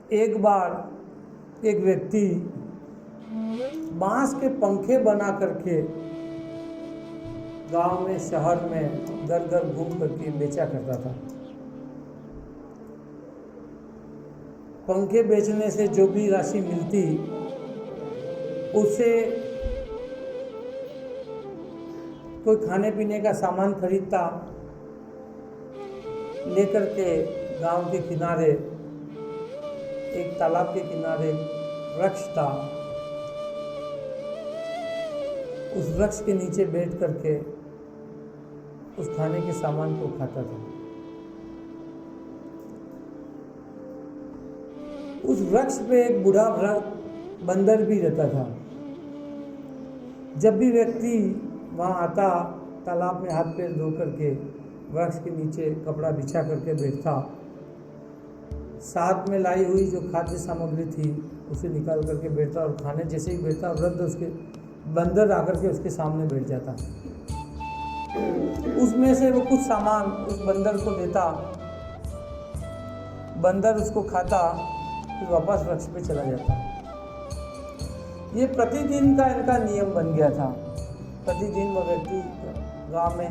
एक बार एक व्यक्ति बांस के पंखे बना करके गांव में, शहर में दर दर घूम करके बेचा करता था। पंखे बेचने से जो भी राशि मिलती उससे कोई खाने पीने का सामान खरीदता, लेकर के गांव के किनारे, एक तालाब के किनारे वृक्ष था, उस वृक्ष के नीचे बैठ करके उस खाने के सामान को खाता था। उस वृक्ष पे एक बूढ़ा बंदर भी रहता था। जब भी व्यक्ति वहाँ आता, तालाब में हाथ पैर धो करके वृक्ष के नीचे कपड़ा बिछा करके बैठता, साथ में लाई हुई जो खाद्य सामग्री थी उसे निकाल करके बैठता और खाने जैसे ही बैठता, वृद्ध उसके बंदर आकर के उसके सामने बैठ जाता। उसमें से वो कुछ सामान उस बंदर को देता, बंदर उसको खाता, फिर वापस वृक्ष पे चला जाता। ये प्रतिदिन का इनका नियम बन गया था। प्रतिदिन वो व्यक्ति गांव में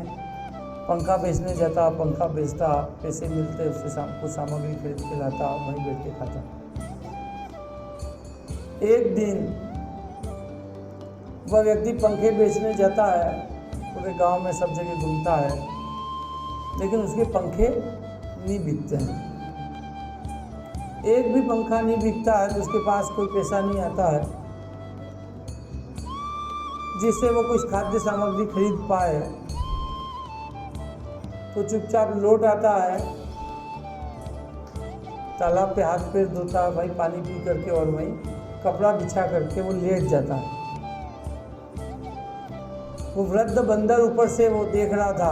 पंखा बेचने जाता, पंखा बेचता, पैसे मिलते उससे कुछ सामग्री खरीद के लाता, वहीं बैठ के खाता। एक दिन वह व्यक्ति पंखे बेचने जाता है, पूरे गांव में सब जगह घूमता है, लेकिन उसके पंखे नहीं बिकते हैं। एक भी पंखा नहीं बिकता है तो उसके पास कोई पैसा नहीं आता है जिससे वो कुछ खाद्य सामग्री खरीद पाए। तो चुपचाप लौट आता है, तालाब पे हाथ पैर धोता, भाई पानी पी करके और वहीं कपड़ा बिछा करके वो लेट जाता है। वो वृद्ध बंदर ऊपर से वो देख रहा था।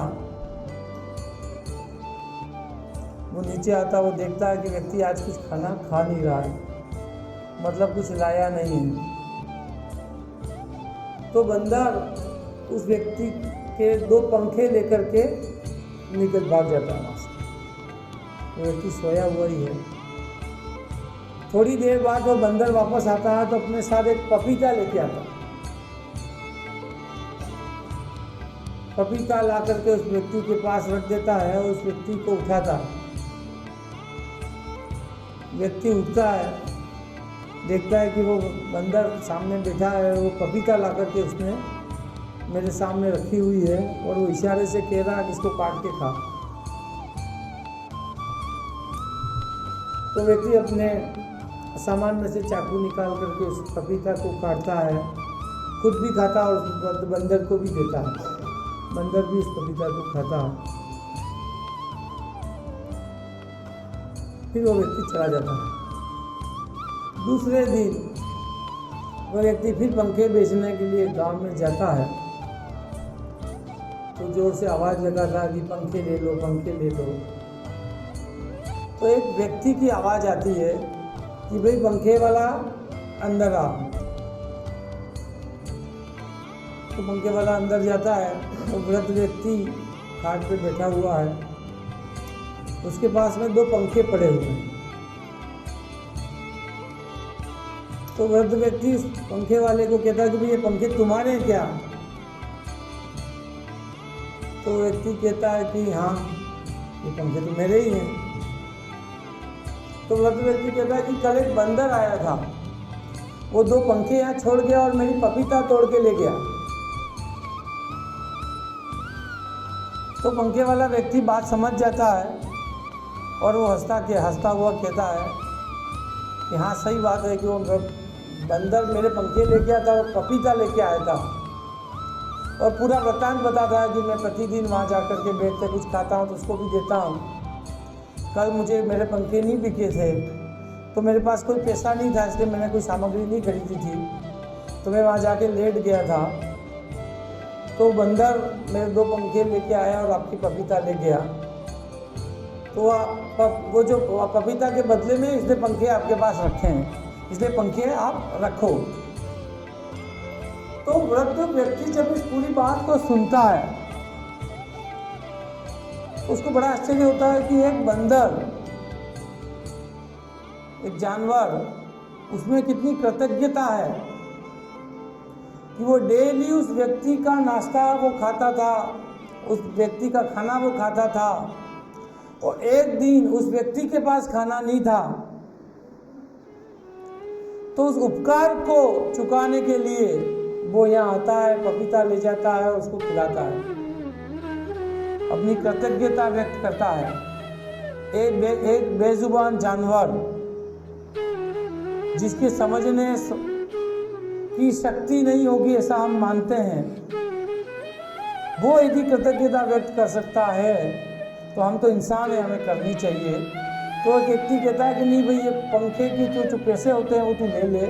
वो नीचे आता, वो देखता है कि व्यक्ति आज कुछ खाना खा नहीं रहा है, मतलब कुछ लाया नहीं है। तो बंदर उस व्यक्ति के 2 पंखे लेकर के निकल भाग जाता है वहाँ से। वो व्यक्ति सोया हुआ ही है। थोड़ी देर बाद वो बंदर वापस आता है तो अपने साथ एक पपीता लेके आता। पपीता ला करके उस व्यक्ति के पास रख देता है और उस व्यक्ति को उठाता है। व्यक्ति उठता है, देखता है कि वो बंदर सामने बैठा है, वो पपीता ला करके उसने मेरे सामने रखी हुई है और वो इशारे से कह रहा है कि इसको काट के खा। तो व्यक्ति अपने सामान में से चाकू निकाल करके उस पपीता को काटता है, खुद भी खाता और उस बंदर को भी देता है। बंदर भी उस पपीता को खाता है। फिर वो व्यक्ति चला जाता है। दूसरे दिन वो व्यक्ति फिर पंखे बेचने के लिए गांव में जाता है तो जोर से आवाज़ लगाता कि पंखे ले लो, पंखे ले लो। तो एक व्यक्ति की आवाज़ आती है कि भाई पंखे वाला अंदर आ। तो पंखे वाला अंदर जाता है तो वृद्ध व्यक्ति खाट पे बैठा हुआ है, उसके पास में 2 पंखे पड़े हुए हैं। तो वृद्ध व्यक्ति उस पंखे वाले को कहता है कि भाई ये पंखे तुम्हारे हैं क्या? तो व्यक्ति कहता है कि हाँ, ये पंखे तो मेरे ही हैं। तो वृद्ध व्यक्ति कहता है कि कल एक बंदर आया था, वो 2 पंखे यहाँ छोड़ गया और मेरी पपीता तोड़ के ले गया। तो पंखे वाला व्यक्ति बात समझ जाता है और वो हंसता हुआ कहता है कि हाँ सही बात है कि वो बंदर मेरे पंखे लेके आया था और पपीता लेके आया था। और पूरा वृत्तांत बताता है कि मैं प्रतिदिन वहाँ जाकर के बैठ के कुछ खाता हूँ तो उसको भी देता हूँ। कल मुझे मेरे पंखे नहीं बिके थे तो मेरे पास कोई पैसा नहीं था, इसलिए मैंने कोई सामग्री नहीं खरीदी थी, तो मैं वहाँ जाके लेट गया था। तो बंदर मेरे 2 पंखे लेके आया और आपकी पपीता ले गया। तो वो जो पपीता के बदले में इसने पंखे आपके पास रखे हैं, इसलिए पंखे आप रखो। तो वृद्ध व्यक्ति जब इस पूरी बात को सुनता है उसको बड़ा आश्चर्य होता है कि एक बंदर एक जानवर, उसमें कितनी कृतज्ञता है कि वो डेली उस व्यक्ति का नाश्ता वो खाता था, उस व्यक्ति का खाना वो खाता था, और एक दिन उस व्यक्ति के पास खाना नहीं था तो उस उपकार को चुकाने के लिए वो यहाँ आता है, पपीता ले जाता है और उसको खिलाता है, अपनी कृतज्ञता व्यक्त करता है। एक बेजुबान जानवर जिसके समझने की शक्ति नहीं होगी ऐसा हम मानते हैं, वो यदि कृतज्ञता व्यक्त कर सकता है तो हम तो इंसान हैं, हमें करनी चाहिए। तो एक व्यक्ति कहता है कि नहीं भाई, ये पंखे की जो पैसे होते हैं वो तू ले ले।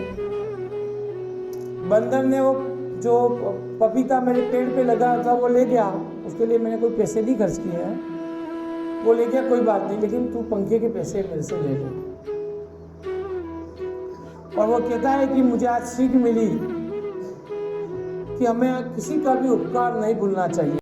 बंदर ने वो जो पपीता मेरे पेड़ पे लगा था वो ले गया, उसके लिए मैंने कोई पैसे नहीं खर्च किए हैं, वो ले गया, कोई बात नहीं, लेकिन तू पंखे के पैसे मेरे से ले ले। और वो कहता है कि मुझे आज सीख मिली कि हमें किसी का भी उपकार नहीं भूलना चाहिए।